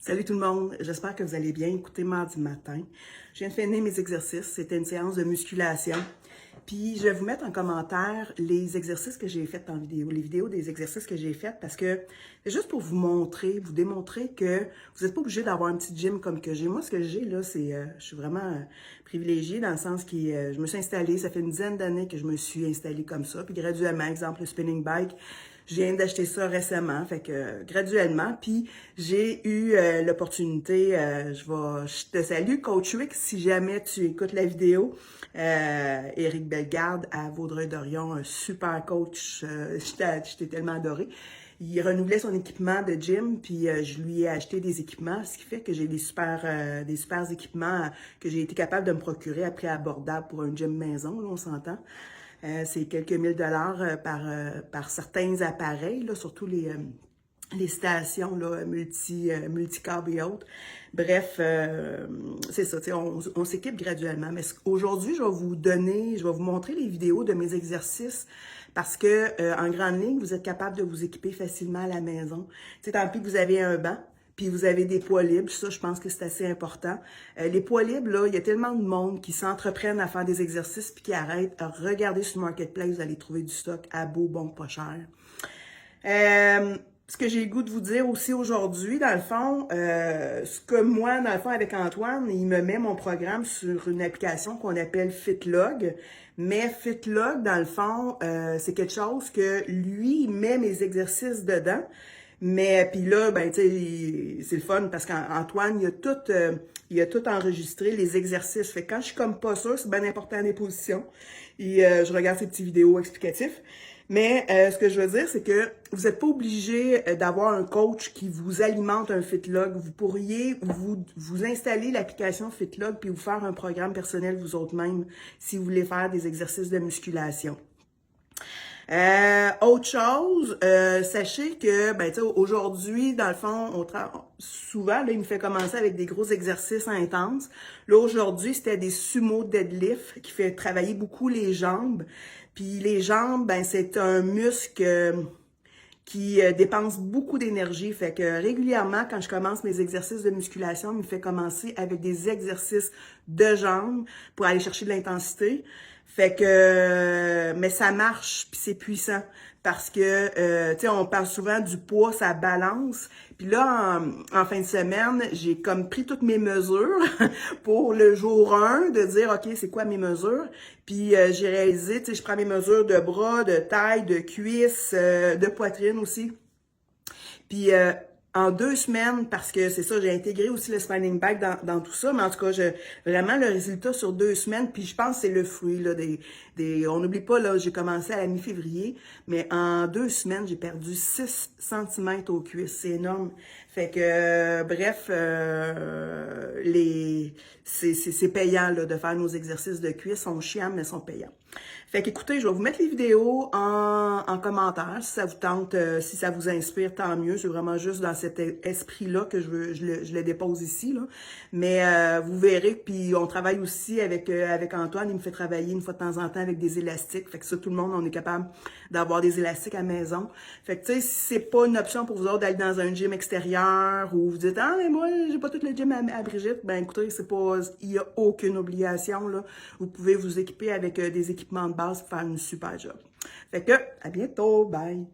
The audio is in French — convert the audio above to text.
Salut tout le monde, j'espère que vous allez bien. Écoutez, mardi matin, je viens de finir mes exercices. C'était une séance de musculation. Puis je vais vous mettre en commentaire les exercices que j'ai faits en vidéo, les vidéos des exercices que j'ai faits parce que c'est juste pour vous montrer, vous démontrer que vous n'êtes pas obligé d'avoir un petit gym comme que j'ai. Moi, ce que j'ai là, c'est, je suis vraiment privilégiée dans le sens que je me suis installée, ça fait une dizaine d'années que je me suis installée comme ça. Puis graduellement, exemple, le spinning bike, je viens d'acheter ça récemment, fait que graduellement, puis j'ai eu l'opportunité, je te salue, Coach Rick, si jamais tu écoutes la vidéo, Éric Bellegarde à Vaudreuil-Dorion, un super coach, je t'ai tellement adoré. Il renouvelait son équipement de gym, puis je lui ai acheté des équipements, ce qui fait que j'ai des super équipements que j'ai été capable de me procurer à prix abordable pour un gym maison, là, on s'entend. C'est quelques mille dollars par certains appareils, là, surtout les stations là, multi-câbles et autres. Bref, c'est ça, on s'équipe graduellement. Mais aujourd'hui, je vais vous montrer les vidéos de mes exercices parce que en grande ligne, vous êtes capable de vous équiper facilement à la maison. Tant pis que vous avez un banc, puis vous avez des poids libres, ça, je pense que c'est assez important. Les poids libres, là, il y a tellement de monde qui s'entreprennent à faire des exercices puis qui arrêtent. Regardez sur Marketplace, vous allez trouver du stock à beau, bon, pas cher. Ce que j'ai le goût de vous dire aussi aujourd'hui, dans le fond, ce que moi, dans le fond, avec Antoine, il me met mon programme sur une application qu'on appelle FitLog. Mais FitLog, dans le fond, c'est quelque chose que lui, il met mes exercices dedans. Mais puis là, ben tu sais, c'est le fun parce qu'Antoine, il a tout enregistré, les exercices. Fait que quand je suis comme pas sûre, c'est bien important les positions. Et je regarde ces petites vidéos explicatives. Mais ce que je veux dire, c'est que vous n'êtes pas obligé d'avoir un coach qui vous alimente un FitLog. Vous pourriez vous installer l'application FitLog puis vous faire un programme personnel vous autres mêmes si vous voulez faire des exercices de musculation. Autre chose, sachez que ben, aujourd'hui, dans le fond, souvent, là, il me fait commencer avec des gros exercices intenses. Là, aujourd'hui, c'était des sumo deadlift qui fait travailler beaucoup les jambes. Puis les jambes, ben, c'est un muscle qui dépense beaucoup d'énergie. Fait que régulièrement, quand je commence mes exercices de musculation, il me fait commencer avec des exercices de jambes pour aller chercher de l'intensité. Fait que, mais ça marche, puis c'est puissant. Parce que, tu sais, on parle souvent du poids, ça balance. Puis là, en fin de semaine, j'ai comme pris toutes mes mesures pour le jour 1, de dire, OK, c'est quoi mes mesures? Puis j'ai réalisé, tu sais, je prends mes mesures de bras, de taille, de cuisses, de poitrine aussi. Puis en 2 semaines, parce que c'est ça, j'ai intégré aussi le spinning bike dans tout ça, mais en tout cas, vraiment le résultat sur 2 semaines, puis je pense que c'est le fruit là, on n'oublie pas, là, j'ai commencé à la mi-février, mais en 2 semaines, j'ai perdu 6 cm aux cuisses, c'est énorme. Fait que, bref, c'est payant là, de faire nos exercices de cuisses, sont chiants, mais sont payants. Fait qu'écoutez, je vais vous mettre les vidéos en commentaire si ça vous tente, si ça vous inspire, tant mieux. C'est vraiment juste dans cet esprit-là que je le dépose ici, là. Mais vous verrez, puis on travaille aussi avec Antoine, il me fait travailler une fois de temps en temps avec des élastiques. Fait que ça, tout le monde, on est capable d'avoir des élastiques à la maison. Fait que tu sais, si c'est pas une option pour vous autres d'aller dans un gym extérieur ou vous dites ah mais moi j'ai pas tout le gym à Brigitte, ben écoutez, il y a aucune obligation là. Vous pouvez vous équiper avec des équipements de base pour faire une super job. Fait que à bientôt, bye.